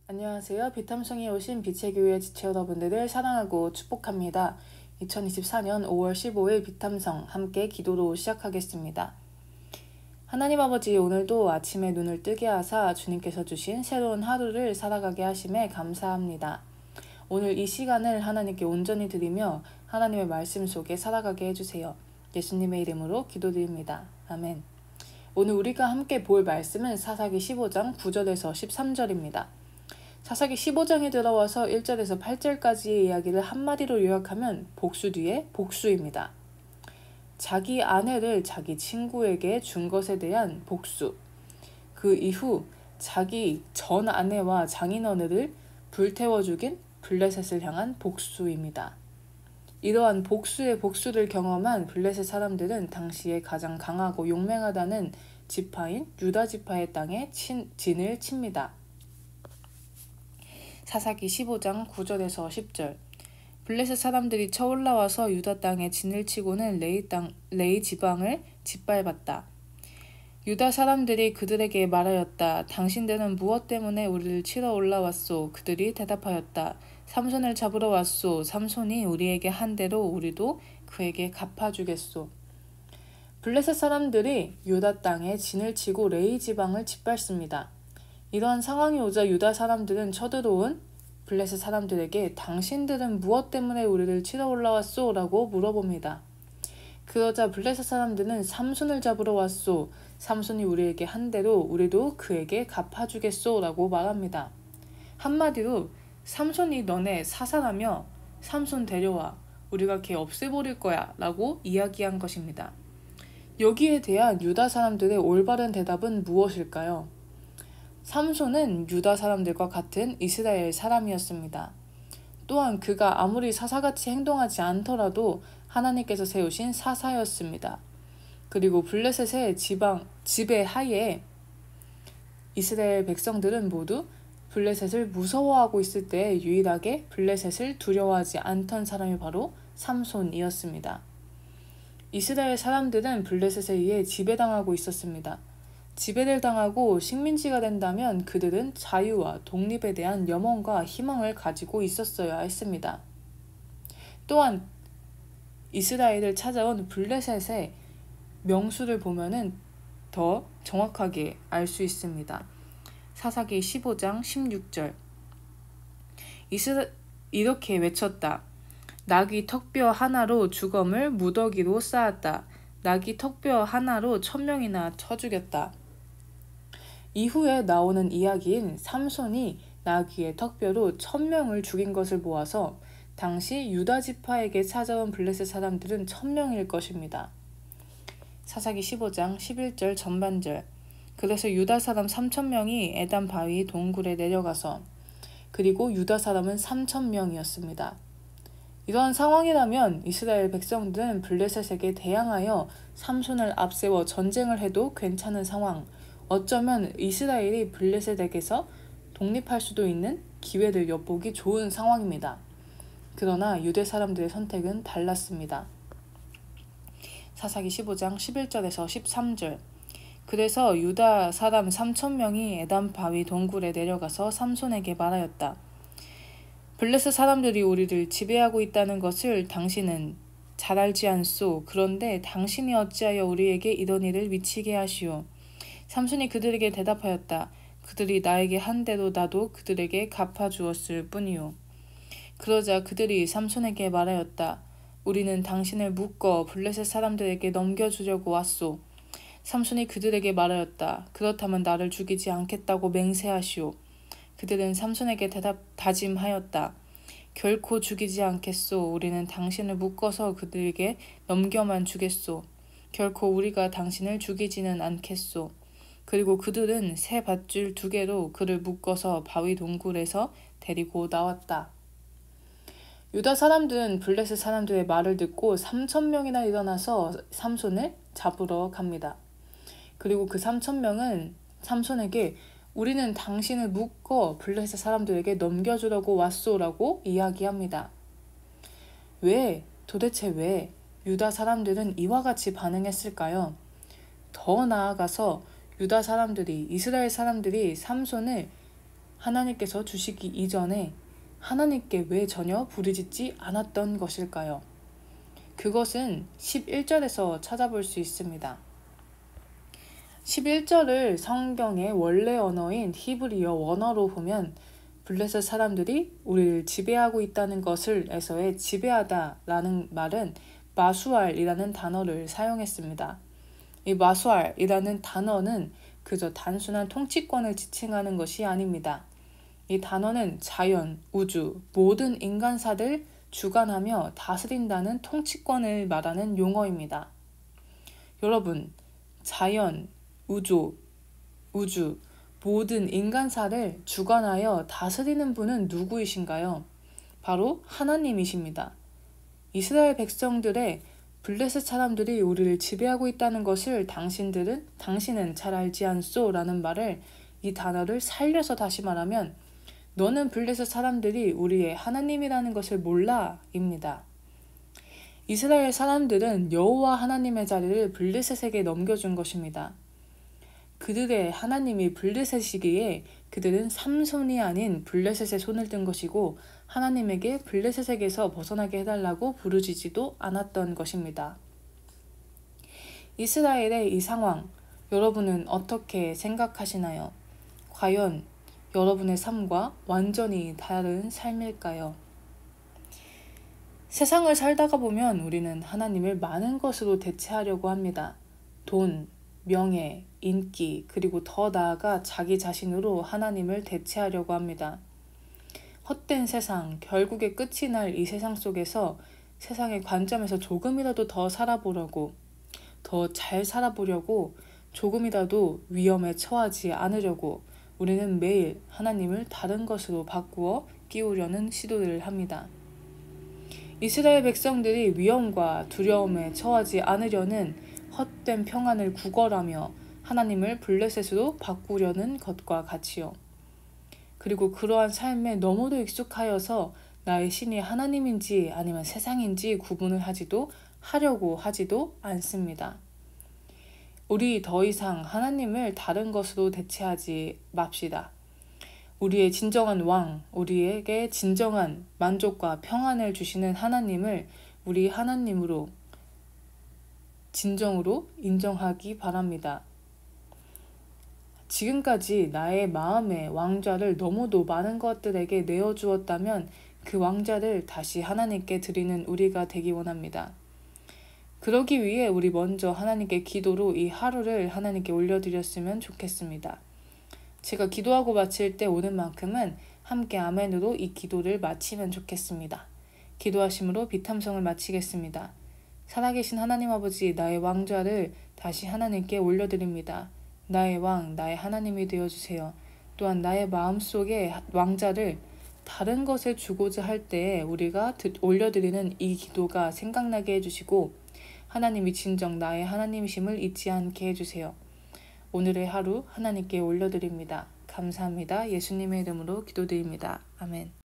안녕하세요. 비탐성에 오신 빛의 교회 지체 여러분들을 사랑하고 축복합니다. 2024년 5월 15일 비탐성 함께 기도로 시작하겠습니다. 하나님 아버지, 오늘도 아침에 눈을 뜨게 하사 주님께서 주신 새로운 하루를 살아가게 하심에 감사합니다. 오늘 이 시간을 하나님께 온전히 드리며 하나님의 말씀 속에 살아가게 해주세요. 예수님의 이름으로 기도드립니다. 아멘. 오늘 우리가 함께 볼 말씀은 사사기 15장 9절에서 13절입니다. 사사기 15장에 들어와서 1절에서 8절까지의 이야기를 한마디로 요약하면 복수 뒤에 복수입니다. 자기 아내를 자기 친구에게 준 것에 대한 복수, 그 이후 자기 전 아내와 장인어른을 불태워 죽인 블레셋을 향한 복수입니다. 이러한 복수의 복수를 경험한 블레셋 사람들은 당시에 가장 강하고 용맹하다는 지파인 유다 지파의 땅에 진을 칩니다. 사사기 15장 9절에서 10절. 블레셋 사람들이 쳐올라와서 유다 땅에 진을 치고는 레이 지방을 짓밟았다. 유다 사람들이 그들에게 말하였다. 당신들은 무엇 때문에 우리를 치러 올라왔소? 그들이 대답하였다. 삼손을 잡으러 왔소. 삼손이 우리에게 한 대로 우리도 그에게 갚아주겠소. 블레셋 사람들이 유다 땅에 진을 치고 레이 지방을 짓밟습니다. 이러한 상황이 오자 유다 사람들은 쳐들어온 블레셋 사람들에게 당신들은 무엇 때문에 우리를 치러 올라왔소? 라고 물어봅니다. 그러자 블레셋 사람들은 삼손을 잡으러 왔소. 삼손이 우리에게 한 대로 우리도 그에게 갚아주겠소? 라고 말합니다. 한마디로 삼손이 너네 사살하며 삼손 데려와. 우리가 걔 없애버릴 거야. 라고 이야기한 것입니다. 여기에 대한 유다 사람들의 올바른 대답은 무엇일까요? 삼손은 유다 사람들과 같은 이스라엘 사람이었습니다. 또한 그가 아무리 사사같이 행동하지 않더라도 하나님께서 세우신 사사였습니다. 그리고 블레셋의 지배하에 이스라엘 백성들은 모두 블레셋을 무서워하고 있을 때 유일하게 블레셋을 두려워하지 않던 사람이 바로 삼손이었습니다. 이스라엘 사람들은 블레셋에 의해 지배당하고 있었습니다. 지배를 당하고 식민지가 된다면 그들은 자유와 독립에 대한 염원과 희망을 가지고 있었어야 했습니다. 또한 이스라엘을 찾아온 블레셋의 명수를 보면은 더 정확하게 알 수 있습니다. 사사기 15장 16절. 이렇게 외쳤다. 나귀 턱뼈 하나로 주검을 무더기로 쌓았다. 나귀 턱뼈 하나로 1000명이나 쳐 죽였다. 이후에 나오는 이야기인 삼손이 나귀의 턱뼈로 1000명을 죽인 것을 모아서 당시 유다 지파에게 찾아온 블레셋 사람들은 1000명일 것입니다. 사사기 15장 11절 전반절. 그래서 유다 사람 3000명이 에담 바위 동굴에 내려가서, 그리고 유다 사람은 3000명이었습니다. 이러한 상황이라면 이스라엘 백성들은 블레셋에게 대항하여 삼손을 앞세워 전쟁을 해도 괜찮은 상황, 어쩌면 이스라엘이 블레셋에게서 독립할 수도 있는 기회를 엿보기 좋은 상황입니다. 그러나 유대 사람들의 선택은 달랐습니다. 사사기 15장 11절에서 13절. 그래서 유다 사람 3000명이 에담 바위 동굴에 내려가서 삼손에게 말하였다. 블레셋 사람들이 우리를 지배하고 있다는 것을 당신은 잘 알지 않소. 그런데 당신이 어찌하여 우리에게 이런 일을 미치게 하시오. 삼손이 그들에게 대답하였다. 그들이 나에게 한 대로 나도 그들에게 갚아주었을 뿐이오. 그러자 그들이 삼손에게 말하였다. 우리는 당신을 묶어 블레셋 사람들에게 넘겨주려고 왔소. 삼손이 그들에게 말하였다. 그렇다면 나를 죽이지 않겠다고 맹세하시오. 그들은 삼손에게 다짐하였다. 결코 죽이지 않겠소. 우리는 당신을 묶어서 그들에게 넘겨만 주겠소. 결코 우리가 당신을 죽이지는 않겠소. 그리고 그들은 새 밧줄 2개로 그를 묶어서 바위 동굴에서 데리고 나왔다. 유다 사람들은 블레셋 사람들의 말을 듣고 3000명이나 일어나서 삼손을 잡으러 갑니다. 그리고 그 3000명은 삼손에게 우리는 당신을 묶어 블레셋 사람들에게 넘겨주려고 왔소라고 이야기합니다. 도대체 왜 유다 사람들은 이와 같이 반응했을까요? 더 나아가서 이스라엘 사람들이 삼손을 하나님께서 주시기 이전에 하나님께 왜 전혀 부르짖지 않았던 것일까요? 그것은 11절에서 찾아볼 수 있습니다. 11절을 성경의 원래 언어인 히브리어 원어로 보면 블레셋 사람들이 우리를 지배하고 있다는 것을 에서의 지배하다라는 말은 마수알이라는 단어를 사용했습니다. 이 마수알이라는 단어는 그저 단순한 통치권을 지칭하는 것이 아닙니다. 이 단어는 자연, 우주, 모든 인간사를 주관하며 다스린다는 통치권을 말하는 용어입니다. 여러분, 자연, 우주, 모든 인간사를 주관하여 다스리는 분은 누구이신가요? 바로 하나님이십니다. 이스라엘 백성들의 블레셋 사람들이 우리를 지배하고 있다는 것을 당신은 잘 알지 않소? 라는 말을 이 단어를 살려서 다시 말하면 너는 블레셋 사람들이 우리의 하나님이라는 것을 몰라? 입니다. 이스라엘 사람들은 여호와 하나님의 자리를 블레셋에게 넘겨준 것입니다. 그들의 하나님이 블레셋이기에 그들은 삼손이 아닌 블레셋의 손을 든 것이고 하나님에게 블레셋에게서 벗어나게 해달라고 부르짖지도 않았던 것입니다. 이스라엘의 이 상황, 여러분은 어떻게 생각하시나요? 과연 여러분의 삶과 완전히 다른 삶일까요? 세상을 살다가 보면 우리는 하나님을 많은 것으로 대체하려고 합니다. 돈, 명예, 인기, 그리고 더 나아가 자기 자신으로 하나님을 대체하려고 합니다. 헛된 세상, 결국에 끝이 날 이 세상 속에서 세상의 관점에서 조금이라도 더 살아보려고, 더 잘 살아보려고, 조금이라도 위험에 처하지 않으려고 우리는 매일 하나님을 다른 것으로 바꾸어 끼우려는 시도를 합니다. 이스라엘 백성들이 위험과 두려움에 처하지 않으려는 헛된 평안을 구걸하며 하나님을 블레셋으로 바꾸려는 것과 같이요. 그리고 그러한 삶에 너무도 익숙하여서 나의 신이 하나님인지 아니면 세상인지 구분을 하려고 하지도 않습니다. 우리 더 이상 하나님을 다른 것으로 대체하지 맙시다. 우리의 진정한 왕, 우리에게 진정한 만족과 평안을 주시는 하나님을 우리 하나님으로 진정으로 인정하기 바랍니다. 지금까지 나의 마음의 왕좌를 너무도 많은 것들에게 내어주었다면 그 왕좌를 다시 하나님께 드리는 우리가 되기 원합니다. 그러기 위해 우리 먼저 하나님께 기도로 이 하루를 하나님께 올려드렸으면 좋겠습니다. 제가 기도하고 마칠 때 오는 만큼은 함께 아멘으로 이 기도를 마치면 좋겠습니다. 기도하심으로 비탐성을 마치겠습니다. 살아계신 하나님 아버지, 나의 왕좌를 다시 하나님께 올려드립니다. 나의 왕, 나의 하나님이 되어주세요. 또한 나의 마음속에 왕좌를 다른 것에 주고자 할 때에 우리가 올려드리는 이 기도가 생각나게 해주시고 하나님이 진정 나의 하나님이심을 잊지 않게 해주세요. 오늘의 하루 하나님께 올려드립니다. 감사합니다. 예수님의 이름으로 기도드립니다. 아멘.